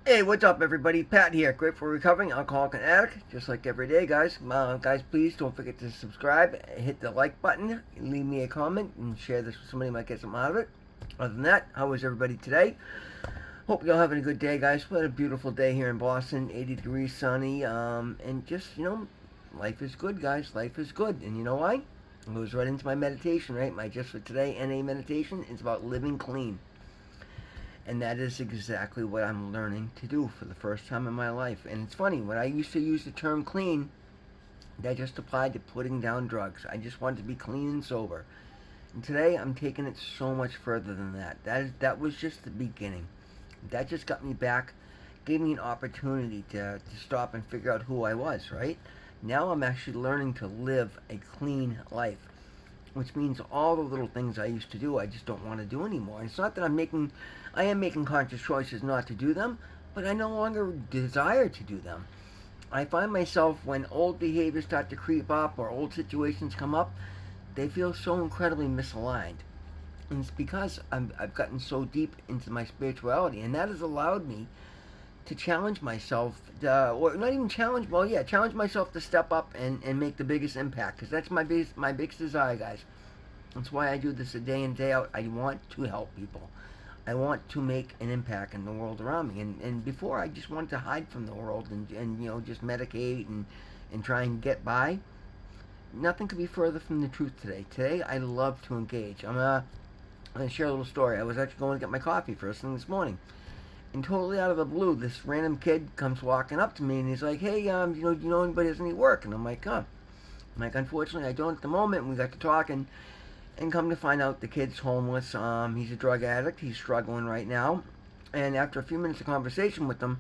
Hey, what's up, everybody? Pat here. Grateful recovering alcoholic and addict, just like every day, guys. Guys, please don't forget to subscribe, hit the like button, leave me a comment, and share this with somebody who might get something out of it. Other than that, how is everybody today? Hope you're all having a good day, guys. We had a beautiful day here in Boston, 80 degrees, sunny, and just life is good, guys. Life is good, and you know why? It goes right into my meditation, right? My just for today NA meditation is about living clean. And that is exactly what I'm learning to do for the first time in my life. And it's funny, when I used to use the term clean, that just applied to putting down drugs. I just wanted to be clean and sober. And today I'm taking it so much further than that. That was just the beginning. That just got me back, gave me an opportunity to stop and figure out who I was, right? Now I'm actually learning to live a clean life, which means all the little things I used to do, I just don't want to do anymore. And it's not that I am making conscious choices not to do them, but I no longer desire to do them. I find myself when old behaviors start to creep up or old situations come up, they feel so incredibly misaligned. And it's because I've gotten so deep into my spirituality, and that has allowed me to challenge myself, or not even challenge, well, yeah, challenge myself to step up and make the biggest impact, because that's my biggest desire, guys. That's why I do this a day in, day out. I want to help people. I want to make an impact in the world around me. And before, I just wanted to hide from the world and just medicate and try and get by. Nothing could be further from the truth today. Today, I love to engage. I'm going to share a little story. I was actually going to get my coffee first thing this morning. And totally out of the blue, this random kid comes walking up to me and he's like, "Hey, do you know anybody who has any work?" And I'm like, "Huh." I'm like, "Unfortunately, I don't at the moment." And we got to talking, and come to find out, the kid's homeless. He's a drug addict. He's struggling right now. And after a few minutes of conversation with him,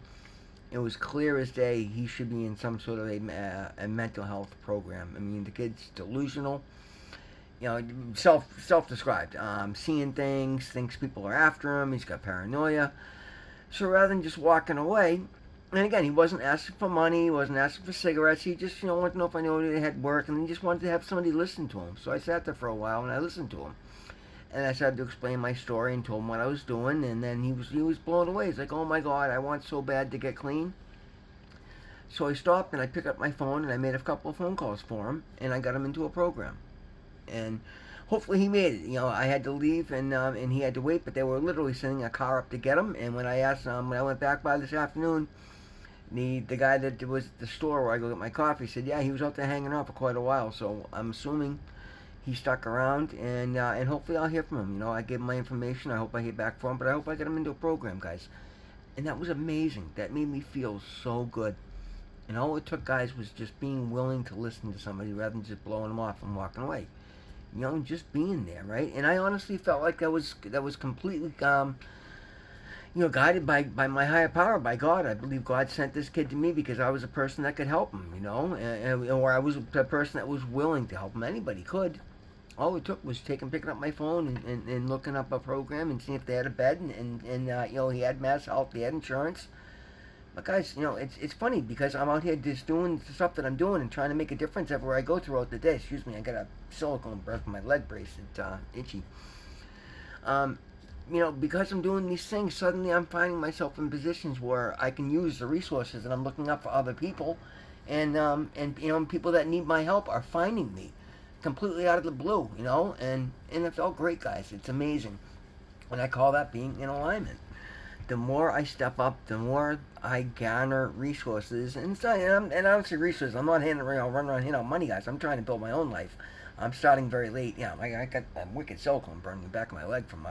it was clear as day he should be in some sort of a mental health program. I mean, the kid's delusional. Self described. Seeing things, thinks people are after him. He's got paranoia. So rather than just walking away, and again, he wasn't asking for money, he wasn't asking for cigarettes. He just, wanted to know if I knew they had work, and he just wanted to have somebody listen to him. So I sat there for a while and I listened to him, and I started to explain my story and told him what I was doing, and then he was blown away. He's like, "Oh my God, I want so bad to get clean." So I stopped and I picked up my phone and I made a couple of phone calls for him, and I got him into a program, and hopefully he made it. I had to leave and he had to wait, but they were literally sending a car up to get him. And when I asked when I went back by this afternoon, the guy that was at the store where I go get my coffee said, yeah, he was out there hanging out for quite a while. So I'm assuming he stuck around, and hopefully I'll hear from him. I gave him my information. I hope I hear back from him, but I hope I get him into a program, guys. And that was amazing. That made me feel so good. And all it took, guys, was just being willing to listen to somebody rather than just blowing them off and walking away. Just being there, right? And I honestly felt like that was completely guided by my higher power, by God. I believe God sent this kid to me because I was a person that could help him, or I was a person that was willing to help him. Anybody could. All it took was picking up my phone and looking up a program and seeing if they had a bed, and he had mass health, he had insurance. But guys, it's funny because I'm out here just doing the stuff that I'm doing and trying to make a difference everywhere I go throughout the day. Excuse me, I got a silicone burn from my leg brace. It's itchy. Um, because I'm doing these things, suddenly I'm finding myself in positions where I can use the resources, and I'm looking up for other people, and people that need my help are finding me completely out of the blue, and it felt great, guys. It's amazing, and I call that being in alignment. The more I step up, the more I garner resources, and honestly, resources. I'm not running around handing out money, guys. I'm trying to build my own life. I'm starting very late. Yeah, I got a wicked silicone burn in the back of my leg from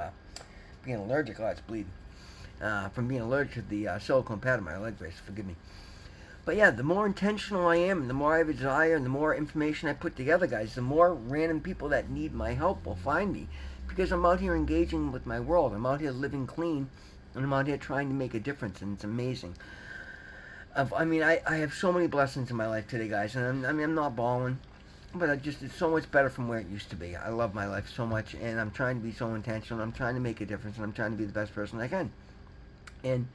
being allergic. Oh, it's bleeding. From being allergic to the silicone pad on my leg brace. Forgive me. But yeah, the more intentional I am, and the more I have a desire, and the more information I put together, guys, the more random people that need my help will find me. Because I'm out here engaging with my world. I'm out here living clean, and I'm out here trying to make a difference, and it's amazing. I have so many blessings in my life today, guys, and I'm not balling, but it's so much better from where it used to be. I love my life so much, and I'm trying to be so intentional. I'm trying to make a difference, and I'm trying to be the best person I can. And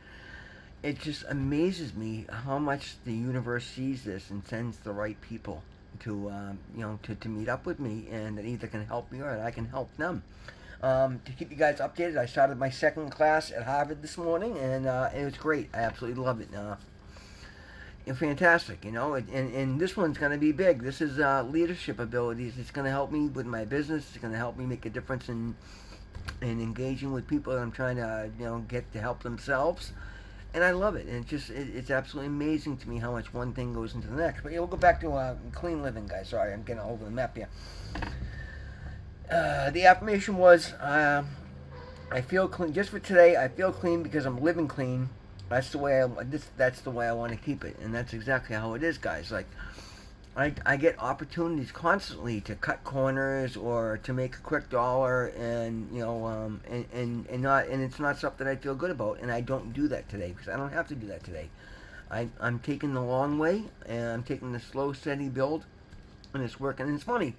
it just amazes me how much the universe sees this and sends the right people to meet up with me, and that either can help me or I can help them. to keep you guys updated. I started my second class at Harvard this morning, and it was great. I absolutely love it. Fantastic, and this one's going to be big. This is leadership abilities. It's going to help me with my business. It's going to help me make a difference in engaging with people that I'm trying to get to help themselves. And I love it. And it's absolutely amazing to me how much one thing goes into the next. But yeah, we'll go back to clean living, guys. Sorry, I'm getting all over the map here. The affirmation was, I feel clean. Just for today, I feel clean because I'm living clean. That's the way that's the way I want to keep it, and that's exactly how it is, guys. Like, I get opportunities constantly to cut corners or to make a quick dollar, and and it's not something I feel good about, and I don't do that today because I don't have to do that today. I'm taking the long way, and I'm taking the slow, steady build, and it's working. And it's funny.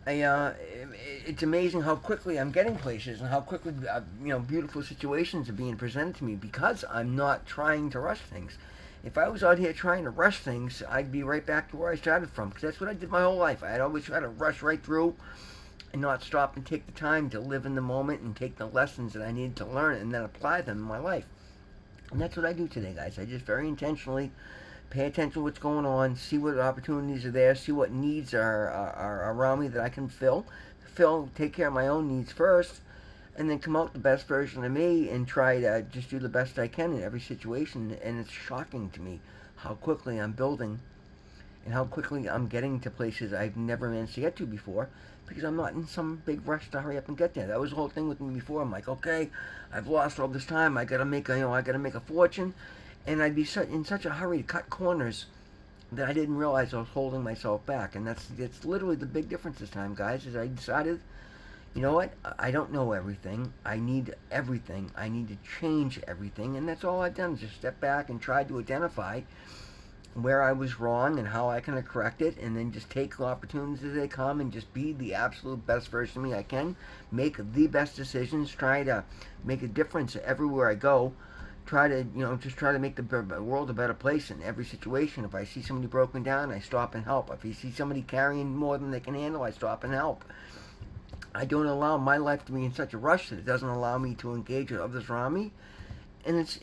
It's amazing how quickly I'm getting places and how quickly beautiful situations are being presented to me because I'm not trying to rush things. If I was out here trying to rush things, I'd be right back to where I started from because that's what I did my whole life. I'd always try to rush right through and not stop and take the time to live in the moment and take the lessons that I needed to learn and then apply them in my life. And that's what I do today, guys. I just very intentionally pay attention to what's going on, see what opportunities are there, see what needs are around me that I can take care of my own needs first, and then come out the best version of me and try to just do the best I can in every situation. And it's shocking to me how quickly I'm building and how quickly I'm getting to places I've never managed to get to before because I'm not in some big rush to hurry up and get there. That was the whole thing with me before. I'm like, okay, I've lost all this time. I gotta make a fortune, and I'd be in such a hurry to cut corners that I didn't realize I was holding myself back. And that's literally the big difference this time, guys. Is I decided, you know what? I don't know everything. I need everything. I need to change everything, and that's all I've done. Just step back and try to identify where I was wrong and how I can correct it, and then just take opportunities as they come and just be the absolute best version of me I can. Make the best decisions. Try to make a difference everywhere I go. Try to, just try to make the world a better place in every situation. If I see somebody broken down, I stop and help. If you see somebody carrying more than they can handle, I stop and help. I don't allow my life to be in such a rush that it doesn't allow me to engage with others around me. And it's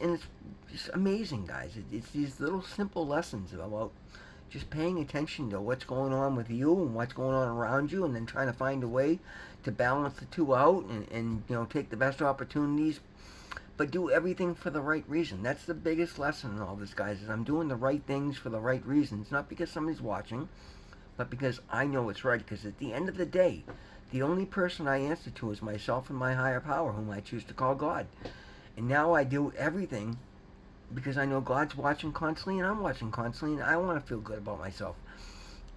just amazing, guys. It's these little simple lessons about just paying attention to what's going on with you and what's going on around you, and then trying to find a way to balance the two out and take the best opportunities, but do everything for the right reason. That's the biggest lesson in all this, guys, is I'm doing the right things for the right reasons, not because somebody's watching, but because I know it's right. Because at the end of the day, the only person I answer to is myself and my higher power, whom I choose to call God. And now I do everything because I know God's watching constantly and I'm watching constantly, and I want to feel good about myself.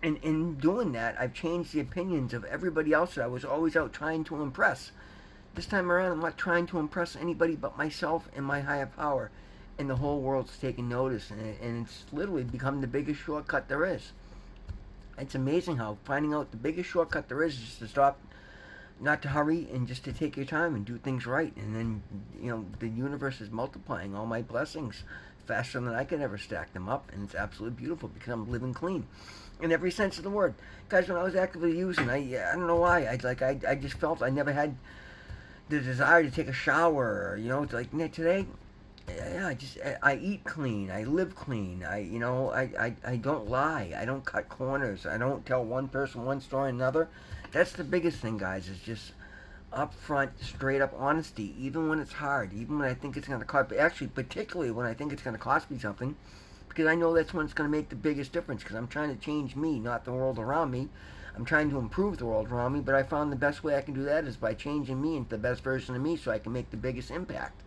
And in doing that, I've changed the opinions of everybody else that I was always out trying to impress. This time around, I'm not trying to impress anybody but myself and my higher power. And the whole world's taking notice, and it's literally become the biggest shortcut there is. It's amazing how finding out the biggest shortcut there is just to stop, not to hurry, and just to take your time and do things right. And then, the universe is multiplying all my blessings faster than I could ever stack them up. And it's absolutely beautiful because I'm living clean in every sense of the word. Guys, when I was actively using, I don't know why. I just felt I never had the desire to take a shower. Today, I eat clean. I live clean. I don't lie. I don't cut corners. I don't tell one person one story another. That's the biggest thing, guys, is just upfront, straight up honesty, even when it's hard, even when I think it's going to cost, actually, particularly when I think it's going to cost me something, because I know that's when it's going to make the biggest difference, because I'm trying to change me, not the world around me. I'm trying to improve the world around me, but I found the best way I can do that is by changing me into the best version of me so I can make the biggest impact.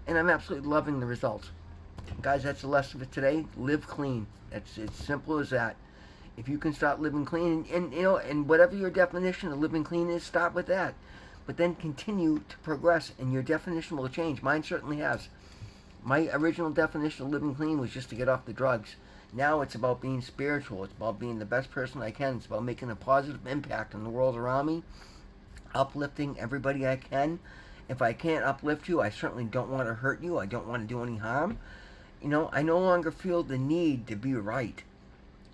And I'm absolutely loving the results. Guys, that's the lesson for today. Live clean. It's simple as that. If you can start living clean, and whatever your definition of living clean is, start with that. But then continue to progress, and your definition will change. Mine certainly has. My original definition of living clean was just to get off the drugs. Now it's about being spiritual. It's about being the best person I can. It's about making a positive impact on the world around me, uplifting everybody I can. If I can't uplift you, I certainly don't want to hurt you. I don't want to do any harm. I no longer feel the need to be right.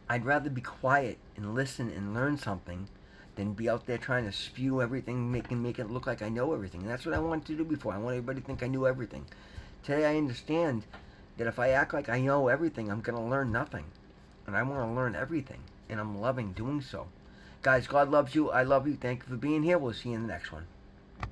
I'd rather be quiet and listen and learn something than be out there trying to spew everything, make it look like I know everything. And that's what I wanted to do before. I want everybody to think I knew everything. Today I understand that if I act like I know everything, I'm going to learn nothing. And I want to learn everything. And I'm loving doing so. Guys, God loves you. I love you. Thank you for being here. We'll see you in the next one.